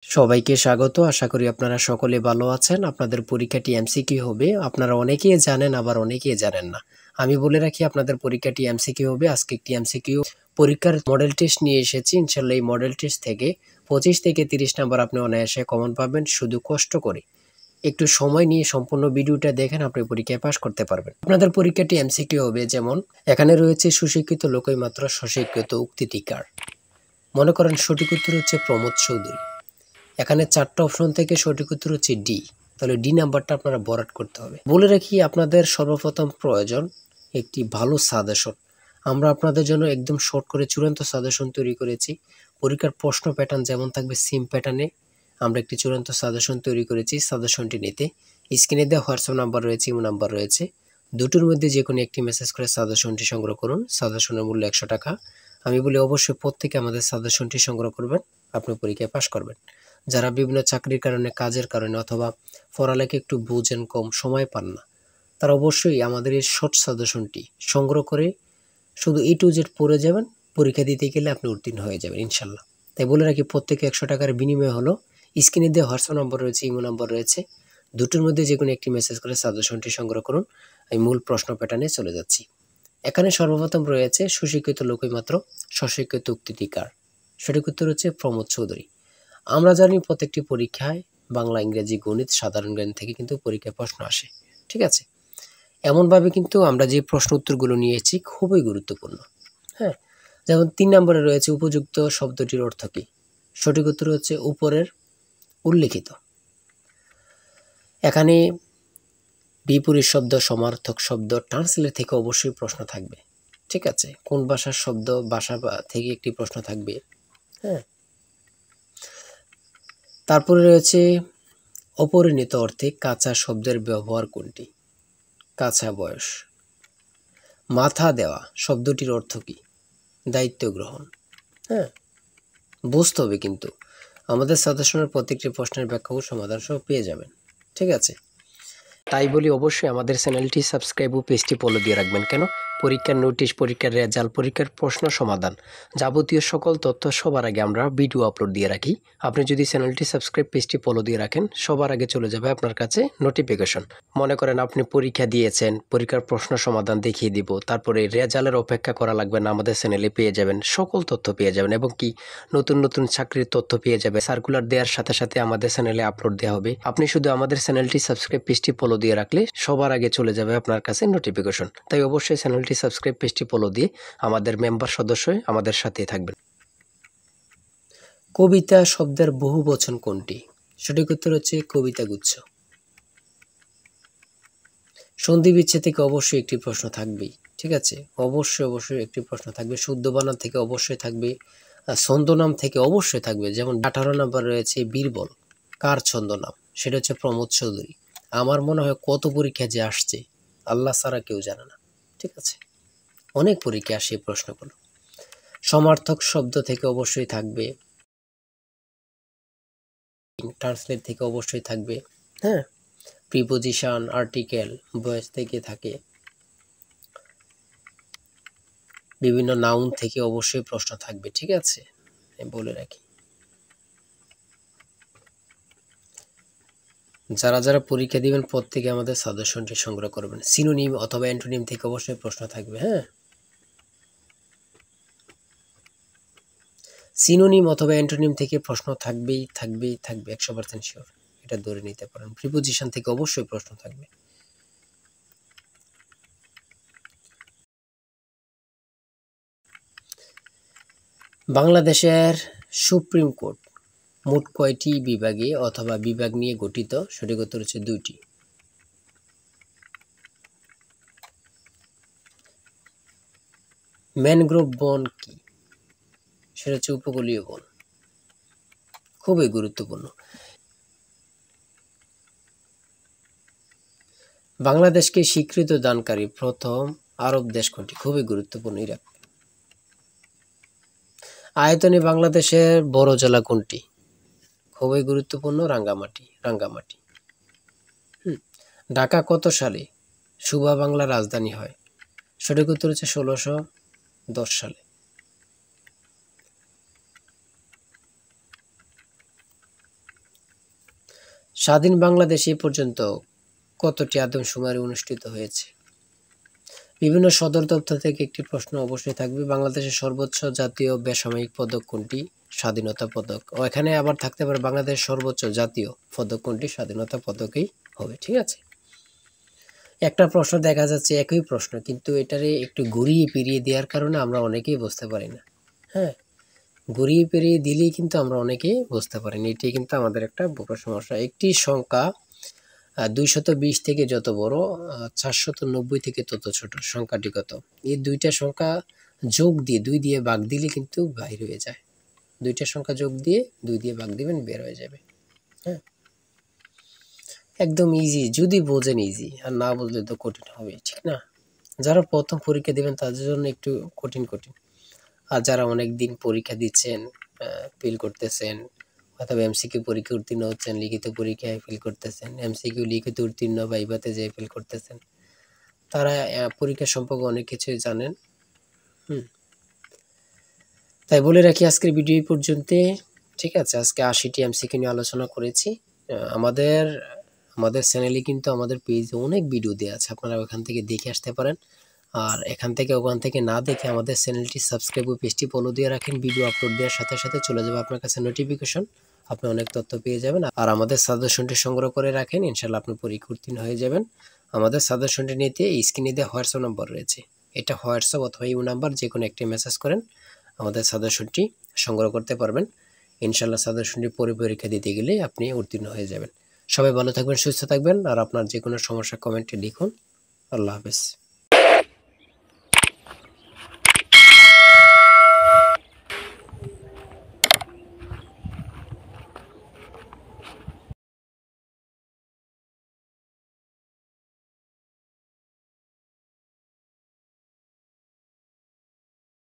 সবাইকে স্বাগত। আশা করি আপনারা সকলে ভালো আছেন। আপনাদের পরীক্ষাটি এমসিকিউ হবে। আপনারা অনেকেই জানেন, আবার অনেকেই জানেন না। আমি বলে রাখি আপনাদের পরীক্ষাটি এমসিকিউ হবে। আজকে একটি এমসিকিউ পরীক্ষার মডেল টেস্ট নিয়ে এসেছি। ইনশাআল্লাহ এই মডেল টেস্ট থেকে 25 থেকে 30 নাম্বার আপনি অনায়াসে কমন পাবেন। শুধু কষ্ট করে একটু সময় নিয়ে সম্পূর্ণ ভিডিওটা দেখেন, আপনি পরীক্ষায় পাস করতে পারবেন। আপনাদের পরীক্ষাটি এমসিকিউ হবে, যেমন এখানে রয়েছে সুশিক্ষিত লোকই মাত্র স্বশিক্ষিত উক্তিটিকার। মনে করেন সঠিক উত্তর হচ্ছে প্রমোদ চৌধুরী। এখানে 4টা অপশন থেকে সঠিক উত্তর হচ্ছে ডি। তাহলে ডি নাম্বারটা আপনারা ভরাট করতে হবে। বলে রাখি আপনাদের সর্বপ্রথম প্রয়োজন একটি ভালো সাজেশন। আমরা আপনাদের জন্য একদম শর্ট করে চূড়ান্ত সাজেশন তৈরি করেছি। পরীক্ষার প্রশ্ন প্যাটার্ন যেমন থাকবে সেম প্যাটার্নে আমরা একটি চূড়ান্ত সাজেশন তৈরি করেছি। সাজেশনটি নিতে স্ক্রিনে দেওয়া হোয়াটসঅ্যাপ নাম্বার রয়েছে, ইমো নাম্বার রয়েছে। দুটোর মধ্যে যে কোনো একটি মেসেজ করে সাজেশনটি সংগ্রহ করুন। সাজেশনের মূল্য 100 টাকা। আমি বলি অবশ্যই প্রত্যেকে আমাদের সাজেশনটি সংগ্রহ করবেন, আপনি পরীক্ষায় পাস করবেন। যারা বিভিন্ন চাকরির কারণে, কাজের কারণে অথবা পড়ালেখা একটু বুঝেন, কম সময় পান না, তারা অবশ্যই আমাদের এই শর্ট সাজেশনটি সংগ্রহ করে শুধু A to Z পড়ে যাবেন। পরীক্ষা দিতে গেলে আপনি উত্তীর্ণ হয়ে যাবেন ইনশাল্লাহ। তাই বলে রাখি প্রত্যেকে 100 টাকার বিনিময় হলো। স্ক্রিনে দেওয়া হোয়াটসঅ্যাপ নম্বর রয়েছে, ইমো নাম্বার রয়েছে। দুটোর মধ্যে যে কোনো একটি মেসেজ করে সাজেশনটি সংগ্রহ করুন। আমি মূল প্রশ্ন প্যাটার্নে চলে যাচ্ছি। এখানে সর্বপ্রথম রয়েছে সুশিক্ষিত লোকই মাত্র স্বশিক্ষিত উক্তিটিকার। সঠিক উত্তর হচ্ছে প্রমোদ চৌধুরী। আমরা জানি প্রত্যেকটি পরীক্ষায় বাংলা, ইংরেজি, গণিত, সাধারণ জ্ঞান থেকে কিন্তু পরীক্ষায় প্রশ্ন আসে। ঠিক আছে, এমনভাবে কিন্তু আমরা যে প্রশ্ন উত্তরগুলো নিয়েছি খুবই গুরুত্বপূর্ণ। হ্যাঁ, যেমন 3 নম্বরে রয়েছে উপযুক্ত শব্দটির অর্থ কী। সঠিক উত্তর হচ্ছে উপরের উল্লেখিত। এখানে বিপরীত শব্দ, সমার্থক শব্দ, ট্রান্সলেট থেকে অবশ্যই প্রশ্ন থাকবে। ঠিক আছে, কোন ভাষার শব্দ, ভাষা থেকে একটি প্রশ্ন থাকবে। হ্যাঁ, তারপরে রয়েছে অপরিণত অর্থে কাঁচা শব্দের ব্যবহার কোনটি। কাঁচা বয়স। মাথা দেওয়া শব্দটির অর্থ কী। দায়িত্ব গ্রহণ। হ্যাঁ, বুঝতে হবে কিন্তু আমাদের সাজেশনের প্রত্যেকটি প্রশ্নের ব্যাখ্যা ও সমাধান সহ পেয়ে যাবেন। ঠিক আছে, তাই বলি অবশ্যই আমাদের চ্যানেলটি সাবস্ক্রাইব ও পেজটি ফলো দিয়ে রাখবেন। কেন? পরীক্ষার নোটিশ, পরীক্ষার রেজাল্ট, পরীক্ষার প্রশ্ন সমাধান, যাবতীয় সকল তথ্য সবার আগে আমরা ভিডিও আপলোড দিয়ে রাখি। আপনি যদি চ্যানেলটি সাবস্ক্রাইব, পেজটি ফলো দিয়ে রাখেন, সবার আগে চলে যাবে আপনার কাছে নোটিফিকেশন। মনে করেন আপনি পরীক্ষা দিয়েছেন, পরীক্ষার প্রশ্ন সমাধান দেখিয়ে দিব, তারপরে রেজাল্টের অপেক্ষা করা লাগবে না, আমাদের চ্যানেলে পেয়ে যাবেন, সকল তথ্য পেয়ে যাবেন। এবং কি নতুন নতুন চাকরির তথ্য পেয়ে যাবে। সার্কুলার দেওয়ার সাথে সাথে আমাদের চ্যানেলে আপলোড দেওয়া হবে। আপনি শুধু আমাদের চ্যানেলটি সাবস্ক্রাইব, পেজটি ফলো দিয়ে রাখলে সবার আগে চলে যাবে আপনার কাছে নোটিফিকেশন। তাই অবশ্যই চ্যানেলটি সাবস্ক্রাইব, পেজটি ফলো দিয়ে আমাদের মেম্বার সদস্য হয়ে আমাদের সাথেই থাকবেন। কবিতা শব্দের বহু বচন কোনটি। সঠিক উত্তর হচ্ছে কবিতা গুচ্ছ। সন্ধি বিচ্ছেদ থেকে অবশ্যই একটি প্রশ্ন থাকবেই। ঠিক আছে, অবশ্যই একটি প্রশ্ন থাকবে। শুদ্ধ বানান থেকে অবশ্যই থাকবে। ছন্দনাম থেকে অবশ্যই থাকবে। যেমন 18 নম্বর রয়েছে বীরবল, কার ছন্দনাম। সেটা হচ্ছে প্রমোদ চৌধুরী। আমার মনে হয় কত পরীক্ষা যে আসছে আল্লাহ ছাড়া কেউ জানে না। ঠিক আছে, অনেক পরীক্ষা আসে এই প্রশ্নগুলো। সমার্থক শব্দ থেকে অবশ্যই থাকবে। ট্রান্সলেট থেকে অবশ্যই থাকবে। হ্যাঁ, প্রিপোজিশন, আর্টিকেল, ভয়েস থেকে থাকে। বিভিন্ন নাউন থেকে অবশ্যই প্রশ্ন থাকবে। ঠিক আছে, আমি বলে রাখি। যারা পরীক্ষা দিবেন প্রত্যেকে আমাদের সাজেশনটি সংগ্রহ করবেন। সিনোনিম অথবা অ্যান্টোনিম থেকে অবশ্যই প্রশ্ন থাকবে। হ্যাঁ, সিনোনিম অথবা অ্যান্টোনিম থেকে প্রশ্ন থাকবে 100% শিওর, এটা ধরে নিতে পারেন। প্রিপোজিশন থেকে অবশ্যই প্রশ্ন থাকবে। বাংলাদেশের সুপ্রিম কোর্ট মোট কয়টি বিভাগে অথবা বিভাগ নিয়ে গঠিত। সঠিক উত্তর হচ্ছে 2টি। ম্যানগ্রোভ বন কি। সেটা হচ্ছে উপকূলীয় বন। খুবই গুরুত্বপূর্ণ। বাংলাদেশকে স্বীকৃত দানকারী প্রথম আরব দেশ কোনটি। খুবই গুরুত্বপূর্ণ। ইরাক। আয়তনে বাংলাদেশের বড় জেলা কোনটি। খুবই গুরুত্বপূর্ণ। রাঙ্গামাটি। ঢাকা কত সালে সুবা বাংলা রাজধানী হয়। সঠিক উত্তর হচ্ছে 1610 সালে। স্বাধীন বাংলাদেশে এ পর্যন্ত কতটি আদমশুমারি অনুষ্ঠিত হয়েছে? বিভিন্ন সদর দপ্তর থেকে একটি প্রশ্ন অবশ্যই থাকবে। বাংলাদেশের সর্বোচ্চ জাতীয় বেসামরিক পদক কোনটি? স্বাধীনতা পদক। ও এখানে আবার থাকতে পারে বাংলাদেশের সর্বোচ্চ জাতীয় পদক কোনটি? স্বাধীনতা পদকই হবে। ঠিক আছে, একটা প্রশ্ন দেখা যাচ্ছে একই প্রশ্ন, কিন্তু এটারে একটু ঘুরিয়ে ফিরিয়ে দেওয়ার কারণে আমরা অনেকেই বুঝতে পারি না। হ্যাঁ, ঘুরিয়ে ফিরিয়ে দিলেই কিন্তু আমরা অনেকেই বুঝতে পারি না। এটাই কিন্তু আমাদের একটা বড় সমস্যা। একটি সংখ্যা 220 থেকে যত বড়, 490 থেকে তত ছোট। সংখ্যাটি কত? এই দুইটা সংখ্যা যোগ দিয়ে 2 দিয়ে ভাগ দিলে কিন্তু বাইর হয়ে যায়। দুইটা সংখ্যা যোগ দিয়ে 2 দিয়ে ভাগ দিবেন, বের হয়ে যাবে। হ্যাঁ, একদম ইজি, যদি বোঝেন ইজি, আর না বুঝলে তো কঠিন হবে, ঠিক না? যারা প্রথম পরীক্ষা দিবেন তাদের জন্য একটু কঠিন কঠিন, আর যারা অনেক দিন পরীক্ষা দিচ্ছেন, ফেল করতেছেন, অথবা এমসিকিউ পরীক্ষা উত্তীর্ণ হচ্ছেন, লিখিত পরীক্ষায় ফেল করতেছেন, এমসিকিউ লিখিত উত্তীর্ণ ভাইভাতে যেয়ে ফেল করতেছেন, তারা পরীক্ষা সম্পর্কে অনেক কিছুই জানেন। তাই বলে রাখি আজকের ভিডিও এই পর্যন্ত। ঠিক আছে, আজকে 80টি এমসিকিউ নিয়ে আলোচনা করেছি। আমাদের আমাদের চ্যানেলে কিন্তু আমাদের পেজে অনেক ভিডিও দেওয়া আছে, আপনারা ওখান থেকে দেখে আসতে পারেন। আর এখান থেকে ওখান থেকে না দেখে আমাদের চ্যানেলটি সাবস্ক্রাইব ও পেজটি ফলো দিয়ে রাখেন। ভিডিও আপলোড দেওয়ার সাথে সাথে চলে যাবে আপনার কাছে নোটিফিকেশন, আপনি অনেক তথ্য পেয়ে যাবেন। আর আমাদের সাজেশনটি সংগ্রহ করে রাখেন, ইনশাল্লাহ আপনি পরীক্ষা উত্তীর্ণ হয়ে যাবেন। আমাদের সাজেশনটি নিতে স্ক্রিনে দেওয়া হোয়াটসঅ্যাপ নম্বর রয়েছে, এটা হোয়াটসঅ্যাপ অথবা ইউ নাম্বার যে কোনো একটি মেসেজ করেন, আমাদের সাজেশনটি সংগ্রহ করতে পারবেন। ইনশাল্লাহ সাজেশনটি পরীক্ষা দিতে গেলে আপনি উত্তীর্ণ হয়ে যাবেন। সবাই ভালো থাকবেন, সুস্থ থাকবেন, আর আপনার যে কোনো সমস্যা কমেন্টে লিখুন। আল্লাহ হাফেজ।